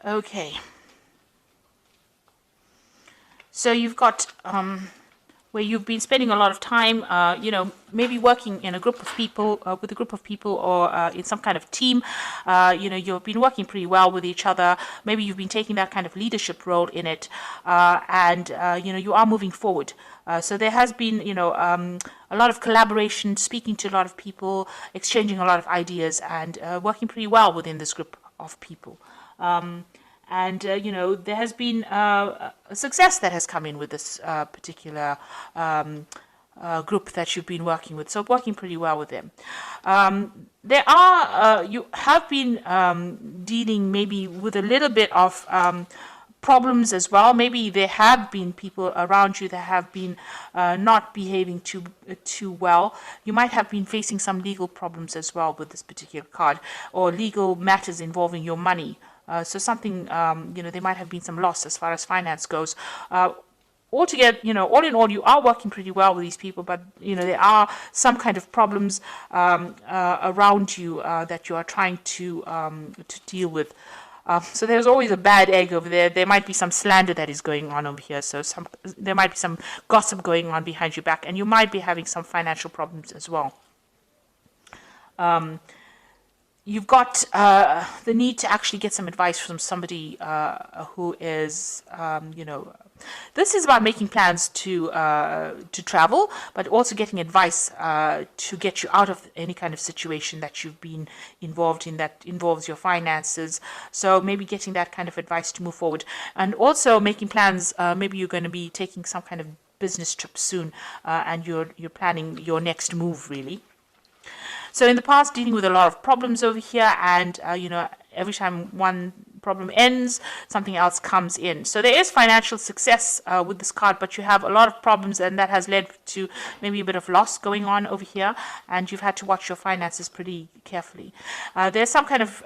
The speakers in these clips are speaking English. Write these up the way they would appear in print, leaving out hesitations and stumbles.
Okay. So you've got where you've been spending a lot of time, maybe working in a group of people, with a group of people, or in some kind of team. You've been working pretty well with each other. Maybe you've been taking that kind of leadership role in it, and you are moving forward. So there has been, a lot of collaboration, speaking to a lot of people, exchanging a lot of ideas, and working pretty well within this group of people. And there has been a success that has come in with this particular group that you've been working with. So working pretty well with them. You have been dealing maybe with a little bit of problems as well. Maybe there have been people around you that have been not behaving too well. You might have been facing some legal problems as well with this particular card, or legal matters involving your money. So something, there might have been some loss as far as finance goes. Altogether, all in all, you are working pretty well with these people, but, there are some kind of problems around you that you are trying to deal with. So there's always a bad egg over there. There might be some slander that is going on over here. So there might be some gossip going on behind your back, and you might be having some financial problems as well. You've got the need to actually get some advice from somebody who is, this is about making plans to travel, but also getting advice to get you out of any kind of situation that you've been involved in that involves your finances. So maybe getting that kind of advice to move forward, and also making plans. Maybe you're going to be taking some kind of business trip soon, and you're planning your next move, really. So in the past, dealing with a lot of problems over here, and every time one problem ends, something else comes in. So there is financial success with this card, but you have a lot of problems, and that has led to maybe a bit of loss going on over here, and you've had to watch your finances pretty carefully. There's some kind of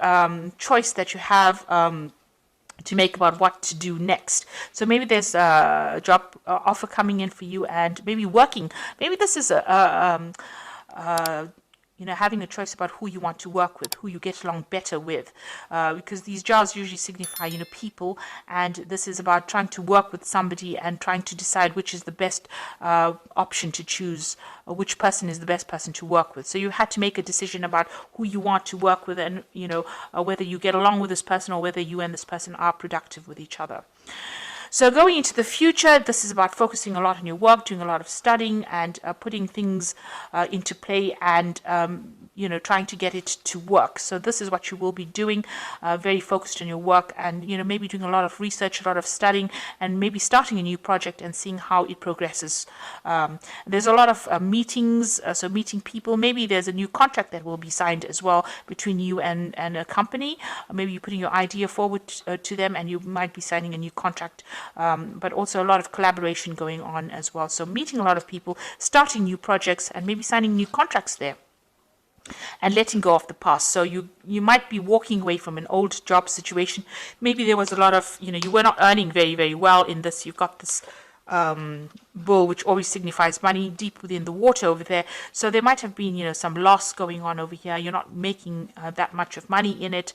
choice that you have to make about what to do next. So maybe there's a job offer coming in for you, and maybe working. Maybe this is having a choice about who you want to work with, who you get along better with, because these jars usually signify, people, and this is about trying to work with somebody and trying to decide which is the best option to choose, or which person is the best person to work with. So you had to make a decision about who you want to work with, and, whether you get along with this person, or whether you and this person are productive with each other. So going into the future, this is about focusing a lot on your work, doing a lot of studying, and putting things into play, and trying to get it to work. So this is what you will be doing, very focused on your work, and maybe doing a lot of research, a lot of studying, and maybe starting a new project and seeing how it progresses. There's a lot of meetings, so meeting people. Maybe there's a new contract that will be signed as well between you and a company. Maybe you're putting your idea forward to them, and you might be signing a new contract. But also a lot of collaboration going on as well. So meeting a lot of people, starting new projects, and maybe signing new contracts there, and letting go of the past. So you might be walking away from an old job situation. Maybe there was a lot of, you were not earning very, very well in this. You've got this bull, which always signifies money, deep within the water over there. So there might have been, some loss going on over here. You're not making that much of money in it.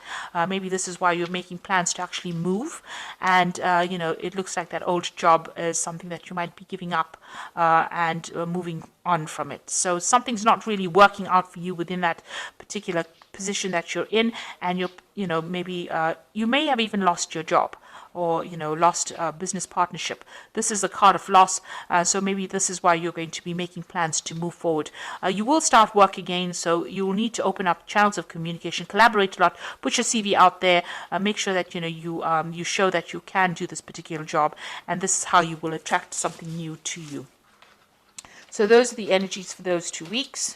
Maybe this is why you're making plans to actually move. And, it looks like that old job is something that you might be giving up and moving on from it. So something's not really working out for you within that particular position that you're in. And maybe you may have even lost your job, or lost business partnership. This is a card of loss, so maybe this is why you're going to be making plans to move forward. You will start work again, so you will need to open up channels of communication, collaborate a lot, put your CV out there, make sure that you show that you can do this particular job, and this is how you will attract something new to you. So those are the energies for those 2 weeks.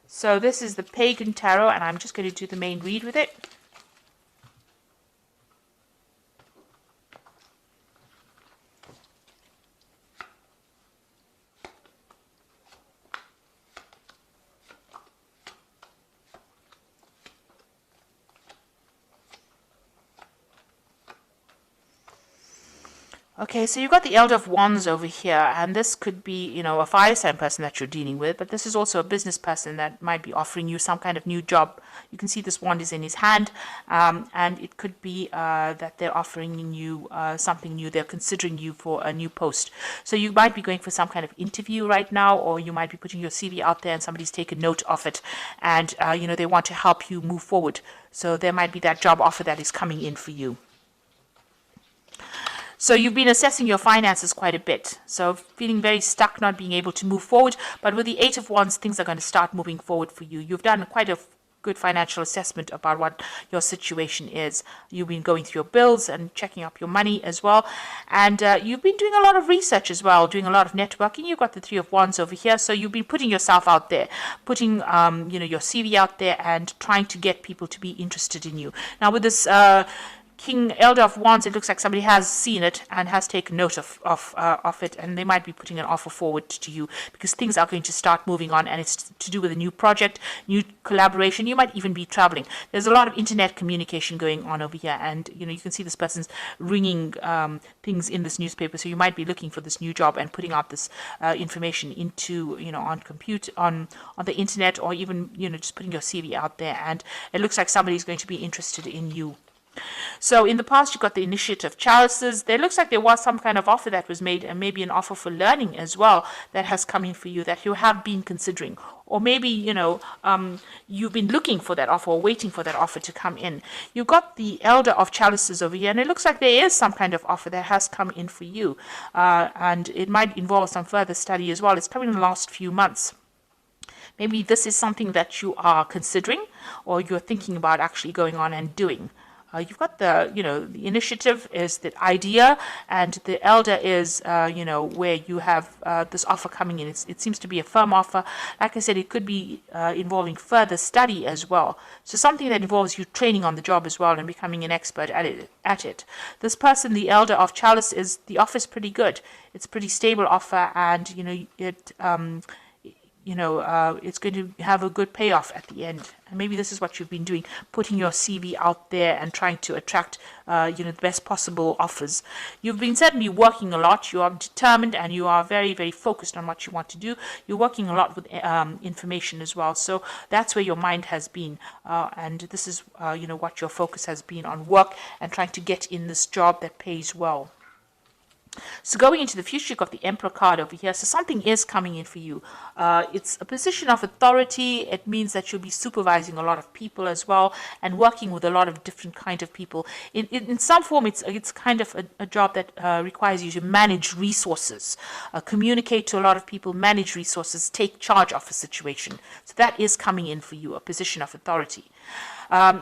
So this is the Pagan Tarot, and I'm just going to do the main read with it. Okay, so you've got the Elder of Wands over here, and this could be, a fire sign person that you're dealing with, but this is also a business person that might be offering you some kind of new job. You can see this wand is in his hand, and it could be that they're offering you something new. They're considering you for a new post. So you might be going for some kind of interview right now, or you might be putting your CV out there and somebody's taken note of it, and, they want to help you move forward. So there might be that job offer that is coming in for you. So you've been assessing your finances quite a bit. So feeling very stuck, not being able to move forward. But with the Eight of Wands, things are going to start moving forward for you. You've done quite a good financial assessment about what your situation is. You've been going through your bills and checking up your money as well. And you've been doing a lot of research as well, doing a lot of networking. You've got the Three of Wands over here. So you've been putting yourself out there, putting, your CV out there and trying to get people to be interested in you. Now with this King Elder of Wands, it looks like somebody has seen it and has taken note of it, and they might be putting an offer forward to you because things are going to start moving on, and it's to do with a new project, new collaboration. You might even be traveling. There's a lot of internet communication going on over here, and you can see this person's ringing things in this newspaper. So you might be looking for this new job and putting out this information into on the internet, or even just putting your CV out there. And it looks like somebody's going to be interested in you. So in the past, you got the Initiative Chalices. There looks like there was some kind of offer that was made, and maybe an offer for learning as well that has come in for you that you have been considering. Or maybe, you've been looking for that offer or waiting for that offer to come in. You've got the Elder of Chalices over here, and it looks like there is some kind of offer that has come in for you. And it might involve some further study as well. It's coming in the last few months. Maybe this is something that you are considering or you're thinking about actually going on and doing. You've got the initiative is the idea, and the elder is, where you have this offer coming in. It seems to be a firm offer. Like I said, it could be involving further study as well. So something that involves you training on the job as well and becoming an expert at it. This person, the Elder of Chalice, the offer is pretty good. It's a pretty stable offer, and, it's going to have a good payoff at the end. And maybe this is what you've been doing, putting your CV out there and trying to attract, the best possible offers. You've been certainly working a lot. You are determined and you are very, very focused on what you want to do. You're working a lot with information as well. So that's where your mind has been. And this is, what your focus has been on, work and trying to get in this job that pays well. So going into the future, you've got the Emperor card over here. So something is coming in for you. It's a position of authority. It means that you'll be supervising a lot of people as well and working with a lot of different kind of people. In some form, it's kind of a job that requires you to manage resources, communicate to a lot of people, manage resources, take charge of a situation. So that is coming in for you, a position of authority.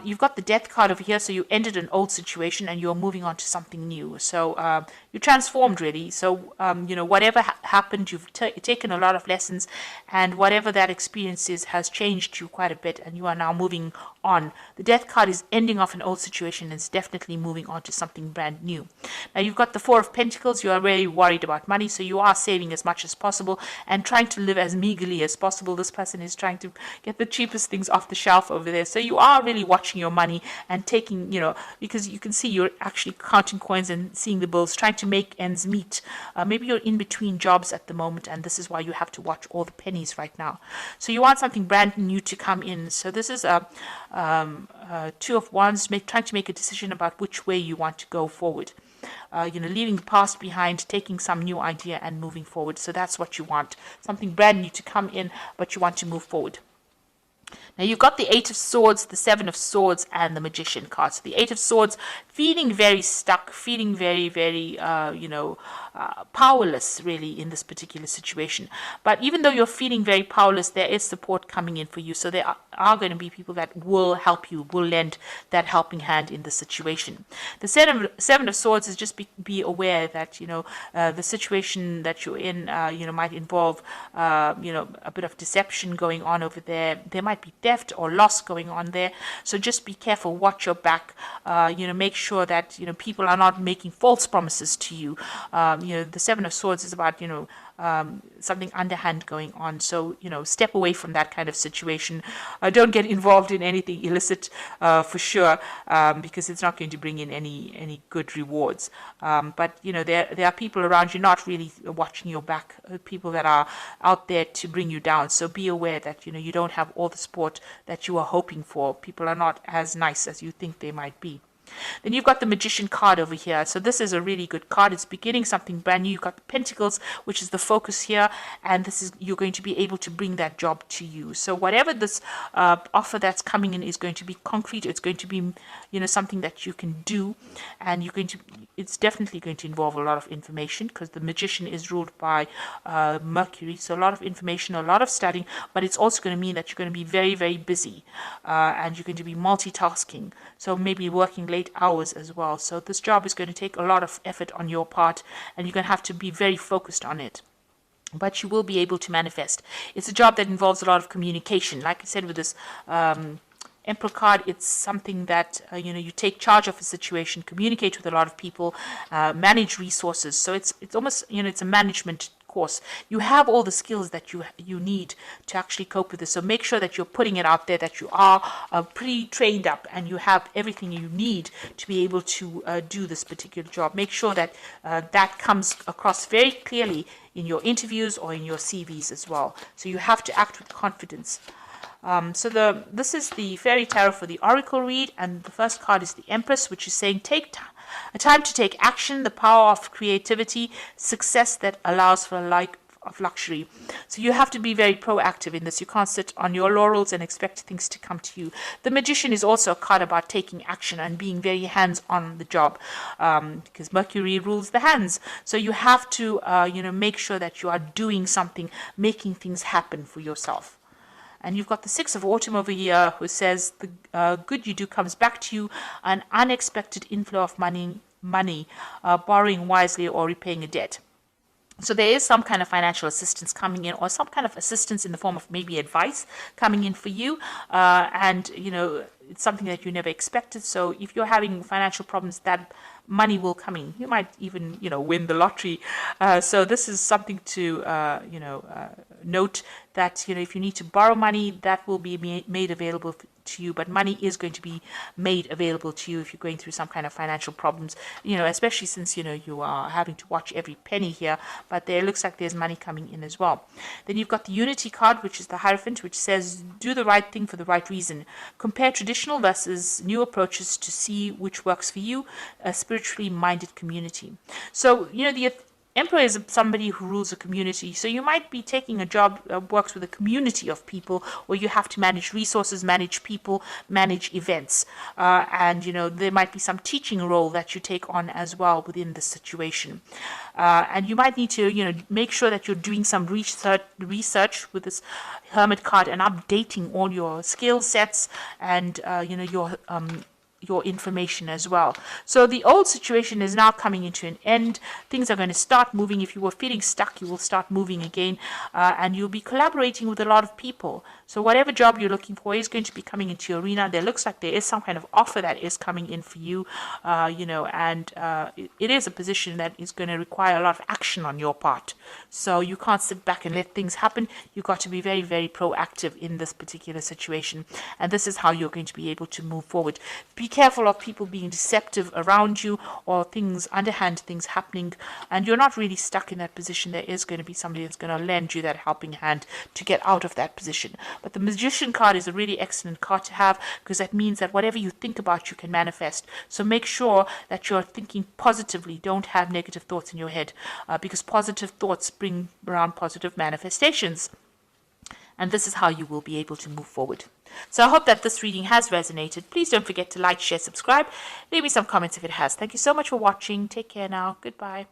You've got the Death card over here, so you ended an old situation and you're moving on to something new. So you transformed really. So whatever happened, you've taken a lot of lessons, and whatever that experience is has changed you quite a bit, and you are now moving on. The Death card is ending off an old situation and it's definitely moving on to something brand new. Now you've got the Four of Pentacles. You are really worried about money, so you are saving as much as possible and trying to live as meagerly as possible. This person is trying to get the cheapest things off the shelf over there. So you are really watching your money and taking, because you can see you're actually counting coins and seeing the bills, trying to make ends meet. Maybe you're in between jobs at the moment, and this is why you have to watch all the pennies right now. So you want something brand new to come in. So this is a Two of Wands, trying to make a decision about which way you want to go forward. Leaving the past behind, taking some new idea and moving forward. So that's what you want. Something brand new to come in, but you want to move forward. Now you've got the Eight of Swords, the Seven of Swords, and the Magician card. So the Eight of Swords, feeling very stuck, feeling very, very, powerless really in this particular situation. But even though you're feeling very powerless, there is support coming in for you. So there are going to be people that will help you, will lend that helping hand in the situation. The Seven of Swords is just be aware that, the situation that you're in, might involve, a bit of deception going on over there. There might be theft or loss going on there. So just be careful, watch your back, make sure that, people are not making false promises to you. The Seven of Swords is about, something underhand going on. So, step away from that kind of situation. Don't get involved in anything illicit for sure, because it's not going to bring in any good rewards. But, there are people around you not really watching your back, people that are out there to bring you down. So be aware that, you don't have all the support that you are hoping for. People are not as nice as you think they might be. Then you've got the Magician card over here. So this is a really good card. It's beginning something brand new. You've got the Pentacles, which is the focus here, and this is, you're going to be able to bring that job to you. So whatever this offer that's coming in is going to be concrete. It's going to be, something that you can do, and it's definitely going to involve a lot of information, because the Magician is ruled by Mercury. So a lot of information, a lot of studying, but it's also going to mean that you're going to be very, very busy, and you're going to be multitasking. So maybe working late hours as well. So this job is going to take a lot of effort on your part, and you're going to have to be very focused on it. But you will be able to manifest. It's a job that involves a lot of communication. Like I said, with this Emperor card, it's something that you take charge of a situation, communicate with a lot of people, manage resources. So it's almost it's a management course. You have all the skills that you need to actually cope with this. So make sure that you're putting it out there, that you are pretty trained up, and you have everything you need to be able to do this particular job. Make sure that that comes across very clearly in your interviews or in your CVs as well. So you have to act with confidence. This is the Fairy Tarot for the Oracle read, and the first card is the Empress, which is saying take a time to take action, the power of creativity, success that allows for a life of luxury. So you have to be very proactive in this. You can't sit on your laurels and expect things to come to you. The Magician is also a card about taking action and being very hands on the job, because Mercury rules the hands. So you have to make sure that you are doing something, making things happen for yourself. And you've got the Six of Autumn over here, who says the good you do comes back to you, an unexpected inflow of money, borrowing wisely or repaying a debt. So there is some kind of financial assistance coming in, or some kind of assistance in the form of maybe advice coming in for you. And, it's something that you never expected. So if you're having financial problems, that money will come in. You might even, win the lottery. So this is something to, note that, if you need to borrow money, that will be made available to you. But money is going to be made available to you if you're going through some kind of financial problems, especially since, you are having to watch every penny here. But there looks like there's money coming in as well. Then you've got the Unity card, which is the Hierophant, which says do the right thing for the right reason. Compare traditional versus new approaches to see which works for you, a spiritually minded community. So, the Emperor is somebody who rules a community. So you might be taking a job that works with a community of people, where you have to manage resources, manage people, manage events. And, there might be some teaching role that you take on as well within this situation. And you might need to, make sure that you're doing some research with this Hermit card and updating all your skill sets and, your information as well. So the old situation is now coming into an end. Things are going to start moving. If you were feeling stuck, you will start moving again, and you'll be collaborating with a lot of people. So whatever job you're looking for is going to be coming into your arena. There looks like there is some kind of offer that is coming in for you, and it is a position that is going to require a lot of action on your part. So you can't sit back and let things happen. You've got to be very, very proactive in this particular situation. And this is how you're going to be able to move forward. Be careful of people being deceptive around you, or underhand things happening, and you're not really stuck in that position. There is going to be somebody that's going to lend you that helping hand to get out of that position. But the Magician card is a really excellent card to have, because that means that whatever you think about, you can manifest. So make sure that you're thinking positively. Don't have negative thoughts in your head, because positive thoughts bring around positive manifestations. And this is how you will be able to move forward. So I hope that this reading has resonated. Please don't forget to like, share, subscribe. Leave me some comments if it has. Thank you so much for watching. Take care now. Goodbye.